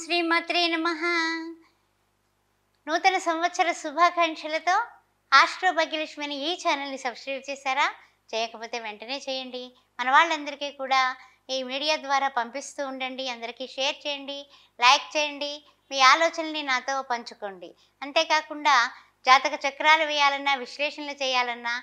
శ్రీమాత్రే నమః. నూతన సంవత్సర శుభాకాంక్షలతో ఆస్ట్రో భాగ్యలక్ష్మి అని ఈ ఛానల్ని సబ్స్క్రైబ్ చేశారా? చేయకపోతే వెంటనే చేయండి. మన వాళ్ళందరికీ కూడా ఈ మీడియా ద్వారా పంపిస్తూ ఉండండి. అందరికీ షేర్ చేయండి, లైక్ చేయండి, మీ ఆలోచనల్ని నాతో పంచుకోండి. అంతేకాకుండా జాతక చక్రాలు వేయాలన్నా, విశ్లేషణలు చేయాలన్నా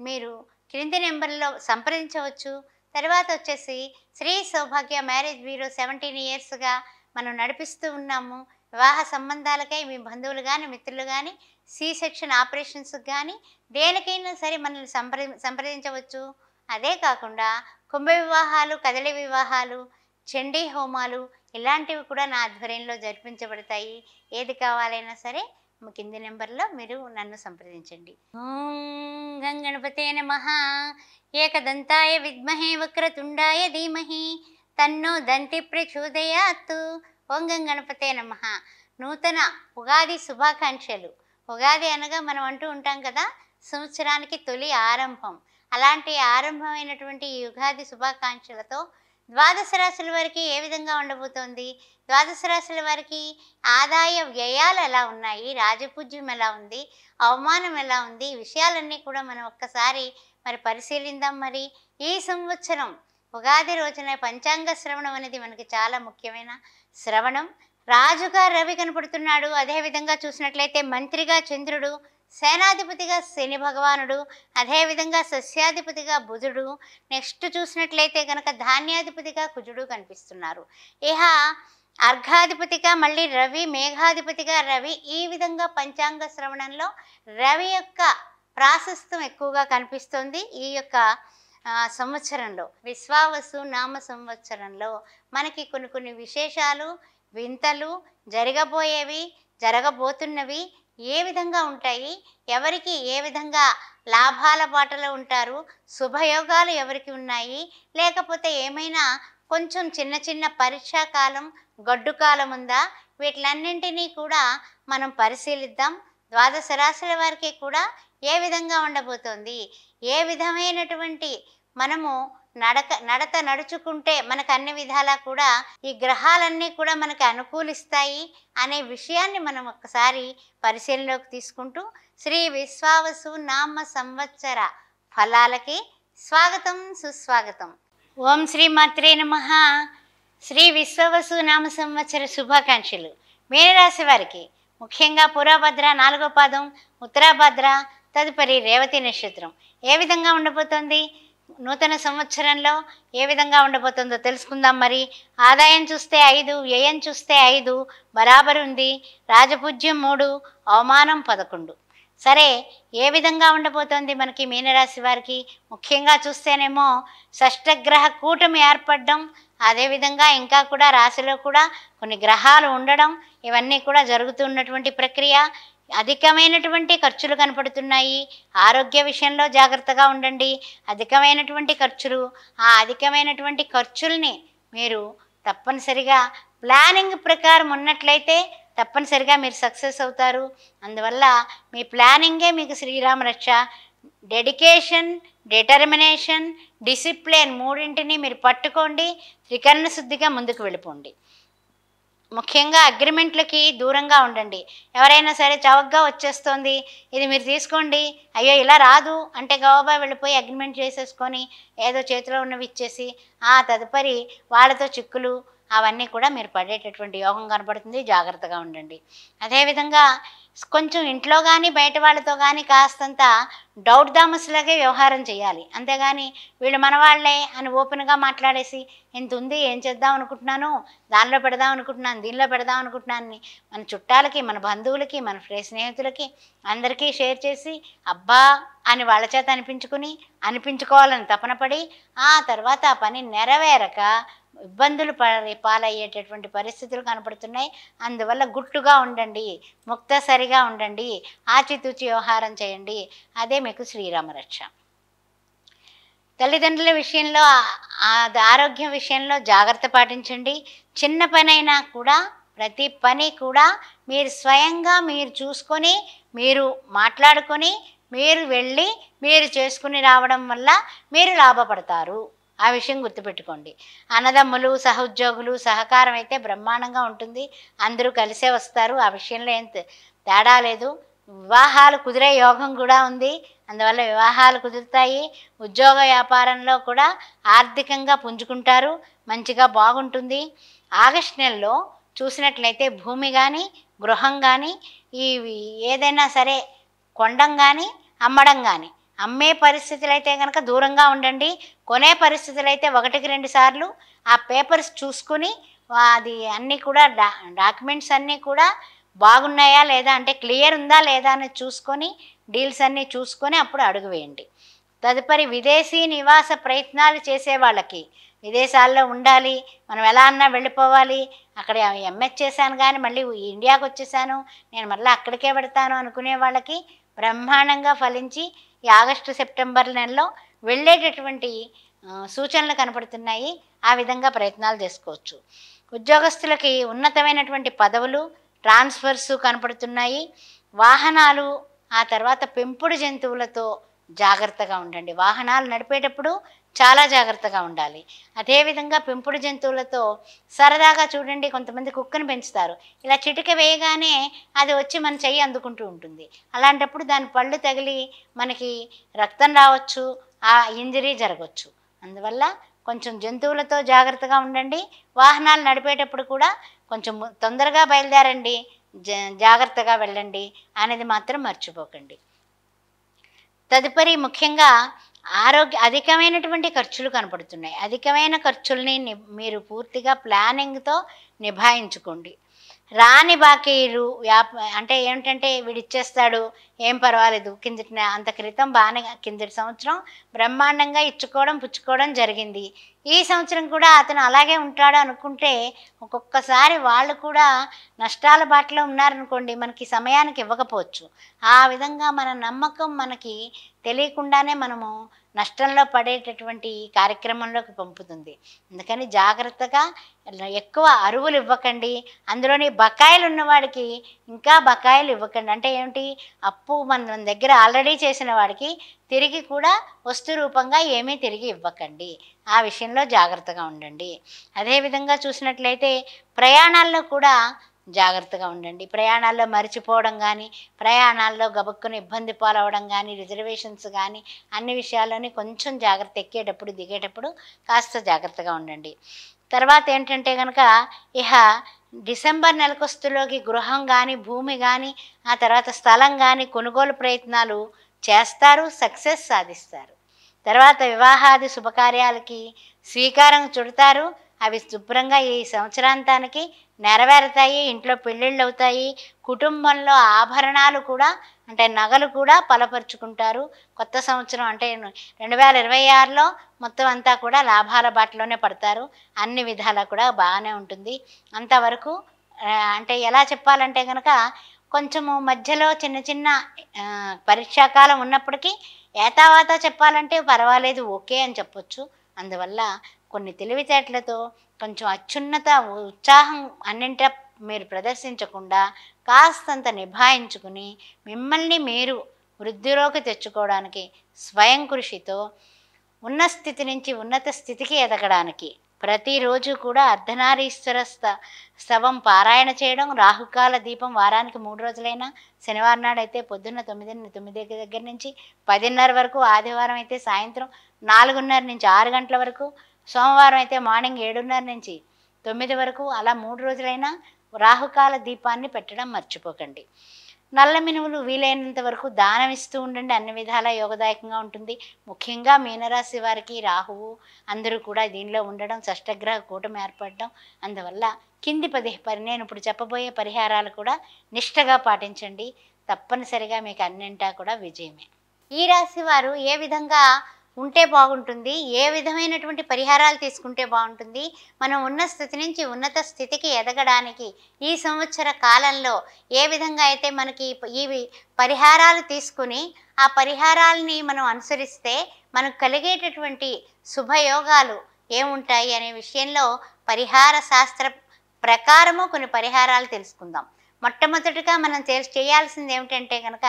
మీరు క్రింది నెంబర్లో సంప్రదించవచ్చు. తర్వాత వచ్చేసి శ్రీ సౌభాగ్య మ్యారేజ్ బ్యూరో 17 ఇయర్స్గా మనం నడిపిస్తూ ఉన్నాము. వివాహ సంబంధాలకై మీ బంధువులు కానీ, మిత్రులు కానీ, సి సెక్షన్ ఆపరేషన్స్కి కానీ దేనికైనా సరే మనల్ని సంప్రదించవచ్చు. అదే కాకుండా కుంభ వివాహాలు, కదలి వివాహాలు, చండీ హోమాలు ఇలాంటివి కూడా నా ఆధ్వర్యంలో జరిపించబడతాయి. ఏది కావాలైనా సరే కింది నెంబర్లో మీరు నన్ను సంప్రదించండి. ఓం గంగణపతే నమః. ఏకదంతాయ విద్మహే వక్రతుండాయ ధీమహి తన్నో దంతి ప్రచోదయాత్. ఓం గంగణపతే నమః. నూతన ఉగాది శుభాకాంక్షలు. ఉగాది అనగా మనం అంటూ ఉంటాం కదా, సంవత్సరానికి తొలి ఆరంభం. అలాంటి ఆరంభమైనటువంటి ఈ ఉగాది శుభాకాంక్షలతో ద్వాదశ రాశుల వారికి ఏ విధంగా ఉండబోతోంది, ద్వాదశ రాశుల వారికి ఆదాయ వ్యయాలు ఎలా ఉన్నాయి, రాజపూజ్యం ఎలా ఉంది, అవమానం ఎలా ఉంది, ఈ విషయాలన్నీ కూడా మనం ఒక్కసారి పరిశీలిద్దాం. మరి ఈ సంవత్సరం ఉగాది రోజున పంచాంగ శ్రవణం అనేది మనకి చాలా ముఖ్యమైన శ్రవణం. రాజుగా రవి కనపడుతున్నాడు. అదేవిధంగా చూసినట్లయితే మంత్రిగా చంద్రుడు, సేనాధిపతిగా శని భగవానుడు, అదేవిధంగా సస్యాధిపతిగా బుధుడు, నెక్స్ట్ చూసినట్లయితే కనుక ధాన్యాధిపతిగా కుజుడు కనిపిస్తున్నారు. ఇహ అర్ఘాధిపతిగా మళ్ళీ రవి, మేఘాధిపతిగా రవి. ఈ విధంగా పంచాంగ శ్రవణంలో రవి యొక్క ప్రాశస్త్యం ఎక్కువగా కనిపిస్తుంది. ఈ యొక్క సంవత్సరంలో విశ్వావసు నామ సంవత్సరంలో మనకి కొన్ని విశేషాలు, వింతలు, జరగబోయేవి, జరగబోతున్నవి ఏ విధంగా ఉంటాయి, ఎవరికి ఏ విధంగా లాభాల బాటలో ఉంటారు, శుభయోగాలు ఎవరికి ఉన్నాయి, లేకపోతే ఏమైనా కొంచెం చిన్న చిన్న పరీక్షా కాలం, గడ్డు కాలం ఉందా, వీటిలన్నింటినీ కూడా మనం పరిశీలిద్దాం. ద్వాదశ రాశుల వారికి కూడా ఏ విధంగా ఉండబోతోంది, ఏ విధమైనటువంటి మనము నడత నడుచుకుంటే మనకు అన్ని విధాలా కూడా ఈ గ్రహాలన్నీ కూడా మనకి అనుకూలిస్తాయి అనే విషయాన్ని మనం ఒక్కసారి పరిశీలనలోకి తీసుకుంటూ శ్రీ విశ్వావసు నామ సంవత్సర ఫలాలకి స్వాగతం, సుస్వాగతం. ఓం శ్రీమాత్రే నమః. శ్రీ విశ్వావసు నామ సంవత్సర శుభాకాంక్షలు. మీనరాశి వారికి ముఖ్యంగా పూర్వభద్ర 4వ పాదం, ఉత్తరాభద్ర, తదుపరి రేవతి నక్షత్రం ఏ విధంగా ఉండబోతోంది, నూతన సంవత్సరంలో ఏ విధంగా ఉండబోతుందో తెలుసుకుందాం. మరి ఆదాయం చూస్తే 5, వ్యయం చూస్తే 5 బరాబరు ఉంది. రాజపూజ్యం 3, అవమానం 11. సరే, ఏ విధంగా ఉండబోతోంది మనకి మీనరాశి వారికి? ముఖ్యంగా చూస్తేనేమో షష్టగ్రహ కూటమి ఏర్పడడం, అదేవిధంగా ఇంకా కూడా రాశిలో కూడా కొన్ని గ్రహాలు ఉండడం, ఇవన్నీ కూడా జరుగుతున్నటువంటి ప్రక్రియ. అధికమైనటువంటి ఖర్చులు కనపడుతున్నాయి. ఆరోగ్య విషయంలో జాగ్రత్తగా ఉండండి. అధికమైనటువంటి ఖర్చులు, ఆ అధికమైనటువంటి ఖర్చుల్ని మీరు తప్పనిసరిగా ప్లానింగ్ ప్రకారం ఉన్నట్లయితే తప్పనిసరిగా మీరు సక్సెస్ అవుతారు. అందువల్ల మీ ప్లానింగే మీకు శ్రీరామ రక్ష. డెడికేషన్, డిటర్మినేషన్, డిసిప్లిన్ మూడింటిని మీరు పట్టుకోండి. త్రికరణ శుద్ధిగా ముందుకు వెళ్ళిపోండి. ముఖ్యంగా అగ్రిమెంట్లకి దూరంగా ఉండండి. ఎవరైనా సరే చవకగా వచ్చేస్తుంది, ఇది మీరు తీసుకోండి, అయ్యో ఇలా రాదు అంటే గవాబా వెళ్ళిపోయి అగ్రిమెంట్ చేసేసుకొని ఏదో చేతిలో ఉన్నవి ఇచ్చేసి ఆ తదుపరి వాళ్ళతో చిక్కులు అవన్నీ కూడా మీరు పడేటటువంటి యోగం కనపడుతుంది. జాగ్రత్తగా ఉండండి. అదేవిధంగా కొంచెం ఇంట్లో కానీ బయట వాళ్ళతో కానీ కాస్తంత డౌట్ దామస్లాగే వ్యవహారం చేయాలి. అంతేగాని వీళ్ళు మన వాళ్ళే అని ఓపెన్గా మాట్లాడేసి ఇంత ఉంది, ఏం చేద్దాం అనుకుంటున్నాను, దానిలో పెడదాం అనుకుంటున్నాను, దీనిలో పెడదాం అనుకుంటున్నాను అని మన చుట్టాలకి, మన బంధువులకి, మన స్నేహితులకి అందరికీ షేర్ చేసి అబ్బా అని వాళ్ళ చేత అనిపించుకోవాలని తపన పడి ఆ తర్వాత ఆ పని నెరవేరక ఇబ్బందులు పాలయ్యేటటువంటి పరిస్థితులు కనపడుతున్నాయి. అందువల్ల గుట్టుగా ఉండండి, ముక్తసరిగా ఉండండి, ఆచితూచి వ్యవహారం చేయండి. అదే మీకు శ్రీరామరక్ష. తల్లిదండ్రుల విషయంలో, ఆరోగ్యం విషయంలో జాగ్రత్త పాటించండి. చిన్న పనైనా కూడా ప్రతి పని కూడా మీరు స్వయంగా మీరు చూసుకొని, మీరు మాట్లాడుకొని, మీరు వెళ్ళి మీరు చేసుకుని రావడం వల్ల మీరు లాభపడతారు. ఆ విషయం గుర్తుపెట్టుకోండి. అన్నదమ్ములు, సహోద్యోగులు సహకారం అయితే బ్రహ్మాండంగా ఉంటుంది. అందరూ కలిసే వస్తారు. ఆ విషయంలో ఏం తేడా లేదు. వివాహాలు కుదిరే యోగం కూడా ఉంది. అందువల్ల వివాహాలు కుదురుతాయి. ఉద్యోగ వ్యాపారంలో కూడా ఆర్థికంగా పుంజుకుంటారు. మంచిగా బాగుంటుంది. ఆగస్టు నెలలో చూసినట్లయితే భూమి కానీ, గృహం కానీ, ఇవి ఏదైనా సరే కొనడం కానీ, అమ్మడం కానీ, అమ్మే పరిస్థితులైతే కనుక దూరంగా ఉండండి. కొనే పరిస్థితులైతే 1-2 సార్లు ఆ పేపర్స్ చూసుకుని అది అన్నీ కూడా డాక్యుమెంట్స్ అన్నీ కూడా బాగున్నాయా లేదా, అంటే క్లియర్ ఉందా లేదా అని చూసుకొని, డీల్స్ అన్నీ చూసుకొని అప్పుడు అడుగు వేయండి. తదుపరి విదేశీ నివాస ప్రయత్నాలు చేసే వాళ్ళకి, విదేశాల్లో ఉండాలి, మనం ఎలా అన్నా వెళ్ళిపోవాలి, అక్కడ ఎంఎస్ చేశాను కానీ మళ్ళీ ఇండియాకి వచ్చేసాను, నేను మళ్ళీ అక్కడికే పెడతాను అనుకునే వాళ్ళకి బ్రహ్మాండంగా ఫలించి ఈ ఆగస్టు సెప్టెంబర్ నెలలో వెళ్ళేటటువంటి సూచనలు కనపడుతున్నాయి. ఆ విధంగా ప్రయత్నాలు చేసుకోవచ్చు. ఉద్యోగస్తులకి ఉన్నతమైనటువంటి పదవులు, ట్రాన్స్ఫర్స్ కనపడుతున్నాయి. వాహనాలు, ఆ తర్వాత పెంపుడు జంతువులతో జాగ్రత్తగా ఉండండి. వాహనాలు నడిపేటప్పుడు చాలా జాగ్రత్తగా ఉండాలి. అదేవిధంగా పెంపుడు జంతువులతో సరదాగా చూడండి, కొంతమంది కుక్కను పెంచుతారు. ఇలా చిటిక వేయగానే అది వచ్చి మన చెయ్యి అందుకుంటూ ఉంటుంది. అలాంటప్పుడు దాని పళ్ళు తగిలి మనకి రక్తం రావచ్చు, ఆ ఇంజరీ జరగవచ్చు. అందువల్ల కొంచెం జంతువులతో జాగ్రత్తగా ఉండండి. వాహనాలు నడిపేటప్పుడు కూడా కొంచెం తొందరగా బయలుదేరండి, జాగ్రత్తగా వెళ్ళండి అనేది మాత్రం మర్చిపోకండి. తదుపరి ముఖ్యంగా అధికమైనటువంటి ఖర్చులు కనపడుతున్నాయి. అధికమైన ఖర్చుల్ని మీరు పూర్తిగా ప్లానింగ్తో నిభాయించుకోండి. రాని బాకీలు అంటే ఏమిటంటే వీడిచ్చేస్తాడు, ఏం పర్వాలేదు, అంత క్రితం బాగానే కిందటి సంవత్సరం బ్రహ్మాండంగా ఇచ్చుకోవడం పుచ్చుకోవడం జరిగింది, ఈ సంవత్సరం కూడా అతను అలాగే ఉంటాడు అనుకుంటే ఒక్కొక్కసారి వాళ్ళు కూడా నష్టాల బాటలో ఉన్నారనుకోండి, మనకి సమయానికి ఇవ్వకపోవచ్చు. ఆ విధంగా మన నమ్మకం మనకి తెలియకుండానే మనము నష్టంలో పడేటటువంటి కార్యక్రమంలోకి పంపుతుంది. అందుకని జాగ్రత్తగా ఎక్కువ అరువులు ఇవ్వకండి. అందులోని బకాయిలు ఉన్నవాడికి ఇంకా బకాయిలు ఇవ్వకండి. అంటే ఏమిటి, అప్పు మన దగ్గర ఆల్రెడీ చేసిన వాడికి తిరిగి కూడా వస్తు రూపంగా ఏమీ తిరిగి ఇవ్వకండి. ఆ విషయంలో జాగ్రత్తగా ఉండండి. అదేవిధంగా చూసినట్లయితే ప్రయాణాల్లో కూడా జాగ్రత్తగా ఉండండి. ప్రయాణాల్లో మర్చిపోవడం కానీ, ప్రయాణాల్లో గబుక్కుని ఇబ్బంది పాలవడం కానీ, రిజర్వేషన్స్ కానీ, అన్ని విషయాల్లోని కొంచెం జాగ్రత్త, ఎక్కేటప్పుడు దిగేటప్పుడు కాస్త జాగ్రత్తగా ఉండండి. తర్వాత ఏంటంటే కనుక డిసెంబర్ నెలకొస్తులోకి గృహం కానీ, భూమి కానీ, ఆ తర్వాత స్థలం కానీ కొనుగోలు ప్రయత్నాలు చేస్తారు, సక్సెస్ సాధిస్తారు. తర్వాత వివాహాది శుభకార్యాలకి శ్రీకారం చుడతారు. అవి శుభ్రంగా ఈ సంవత్సరాంతానికి నెరవేరుతాయి. ఇంట్లో పెళ్ళిళ్ళు అవుతాయి. కుటుంబంలో ఆభరణాలు కూడా, అంటే నగలు కూడా బలపరుచుకుంటారు. కొత్త సంవత్సరం అంటే 2026లో మొత్తం అంతా కూడా లాభాల బాటలోనే పడతారు. అన్ని విధాలా కూడా బాగానే ఉంటుంది. అంతవరకు అంటే ఎలా చెప్పాలంటే కనుక కొంచెము మధ్యలో చిన్న చిన్న పరీక్షాకాలం ఉన్నప్పటికీ ఏతావాత చెప్పాలంటే పర్వాలేదు, ఓకే అని చెప్పొచ్చు. అందువల్ల కొన్ని తెలివితేటలతో కొంచెం అత్యున్నత ఉత్సాహం అన్నింటా మీరు ప్రదర్శించకుండా కాస్తంత నిభాయించుకుని మిమ్మల్ని మీరు వృద్ధిలోకి తెచ్చుకోవడానికి స్వయం కృషితో ఉన్న స్థితి నుంచి ఉన్నత స్థితికి ఎదగడానికి ప్రతిరోజు కూడా అర్ధనారీశ్వర స్తవం పారాయణ చేయడం, రాహుకాల దీపం వారానికి 3 రోజులైనా, శనివారం నాడు అయితే పొద్దున్న 9 దగ్గర నుంచి 10:30 వరకు, ఆదివారం అయితే సాయంత్రం 4:30 నుంచి 6 గంటల వరకు, సోమవారం అయితే మార్నింగ్ 7:30 నుంచి 9 వరకు, అలా 3 రోజులైనా రాహుకాల దీపాన్ని పెట్టడం మర్చిపోకండి. నల్ల మినుములు వీలైనంత వరకు దానం ఇస్తూ ఉండండి. అన్ని విధాలా యోగదాయకంగా ఉంటుంది. ముఖ్యంగా మీనరాశి వారికి రాహువు అందరూ కూడా దీనిలో ఉండడం, షష్టగ్రహ కూటమి ఏర్పడడం, అందువల్ల కింది నేను ఇప్పుడు చెప్పబోయే పరిహారాలు కూడా నిష్టగా పాటించండి. తప్పనిసరిగా మీకు అన్నింటా కూడా విజయమే. ఈ రాశి వారు ఏ విధంగా ఉంటే బాగుంటుంది, ఏ విధమైనటువంటి పరిహారాలు తీసుకుంటే బాగుంటుంది, మనం ఉన్న స్థితి నుంచి ఉన్నత స్థితికి ఎదగడానికి ఈ సంవత్సర కాలంలో ఏ విధంగా అయితే మనకి ఈ పరిహారాలు తీసుకుని ఆ పరిహారాలని మనం అనుసరిస్తే మనకు కలిగేటటువంటి శుభయోగాలు ఏముంటాయి అనే విషయంలో పరిహార శాస్త్ర ప్రకారము కొన్ని పరిహారాలు తెలుసుకుందాం. మొట్టమొదటిగా మనం చేయాల్సింది ఏమిటంటే కనుక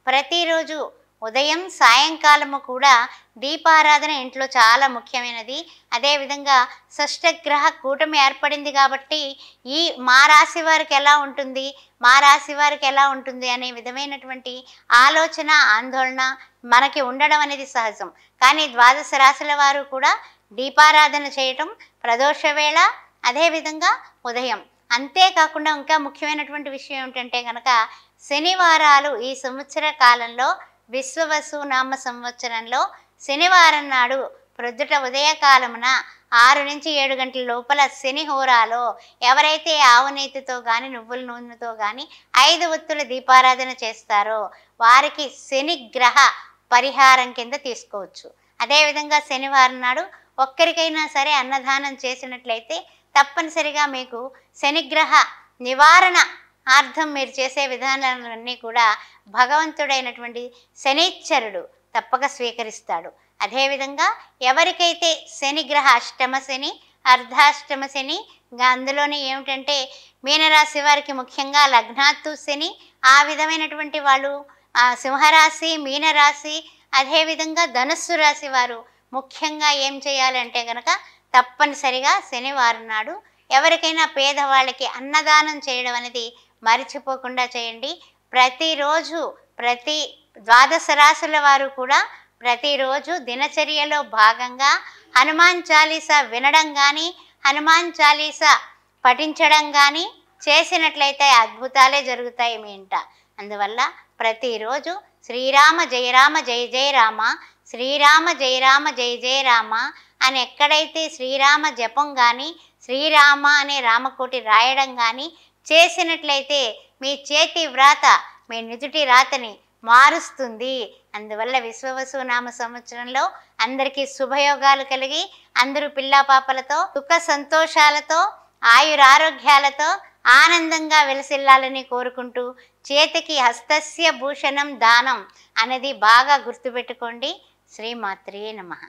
ప్రతిరోజు ఉదయం సాయంకాలము కూడా దీపారాధన ఇంట్లో చాలా ముఖ్యమైనది. అదేవిధంగా షష్టగ్రహ కూటమి ఏర్పడింది కాబట్టి మా రాశి వారికి ఎలా ఉంటుంది, మా రాశి వారికి ఎలా ఉంటుంది అనే విధమైనటువంటి ఆలోచన, ఆందోళన మనకి ఉండడం అనేది సహజం. కానీ ద్వాదశ రాశుల వారు కూడా దీపారాధన చేయటం ప్రదోష వేళ, అదేవిధంగా ఉదయం. అంతేకాకుండా ఇంకా ముఖ్యమైనటువంటి విషయం ఏమిటంటే కనుక శనివారాలు ఈ సంవత్సర కాలంలో విశ్వవసు నామ సంవత్సరంలో శనివారం నాడు ప్రొద్దుట ఉదయకాలమున 6 నుంచి 7 గంటల లోపల శని హోరాలో ఎవరైతే ఆవునేతితో కానీ నువ్వుల నూనెతో కానీ 5 ఒత్తుల దీపారాధన చేస్తారో వారికి శని గ్రహ పరిహారం కింద తీసుకోవచ్చు. అదేవిధంగా శనివారం నాడు ఒక్కరికైనా సరే అన్నదానం చేసినట్లయితే తప్పనిసరిగా మీకు శనిగ్రహ నివారణ అర్థం మీరు చేసే విధానాలన్నీ కూడా భగవంతుడైనటువంటి శనీశ్వరుడు తప్పక స్వీకరిస్తాడు. అదేవిధంగా ఎవరికైతే శనిగ్రహ అష్టమ శని, అర్ధాష్టమ శని, ఇంకా అందులోనే ఏమిటంటే మీనరాశి వారికి ముఖ్యంగా లగ్నాత్తు శని, ఆ విధమైనటువంటి వాళ్ళు సింహరాశి, మీనరాశి, అదేవిధంగా ధనుస్సు రాశి వారు ముఖ్యంగా ఏం చేయాలంటే కనుక తప్పనిసరిగా శనివారం నాడు ఎవరికైనా పేదవాళ్ళకి అన్నదానం చేయడం అనేది మర్చిపోకుండా చేయండి. ప్రతిరోజు ప్రతి ద్వాదశ రాశుల వారు కూడా ప్రతిరోజు దినచర్యలో భాగంగా హనుమాన్ చాలీసా వినడం కానీ, హనుమాన్ చాలీసా పఠించడం కానీ చేసినట్లయితే అద్భుతాలే జరుగుతాయి మీ ఇంట. అందువల్ల ప్రతిరోజు శ్రీరామ జయ రామ జయ జయ రామ, శ్రీరామ జయ రామ జయ జయ రామ అని ఎక్కడైతే శ్రీరామ జపం కానీ, శ్రీరామ అనే రామకోటి రాయడం కానీ చేసినట్లయితే మీ చేతి వ్రాత మీ నుదుటి రాతని మారుస్తుంది. అందువల్ల విశ్వవసు నామ సంవత్సరంలో అందరికీ శుభయోగాలు కలిగి అందరూ పిల్లా పాపలతో సుఖ సంతోషాలతో ఆయురారోగ్యాలతో ఆనందంగా వెలసిల్లాలని కోరుకుంటూ చేతికి హస్తస్య భూషణం దానం అనేది బాగా గుర్తుపెట్టుకోండి. శ్రీమాత్రే నమః.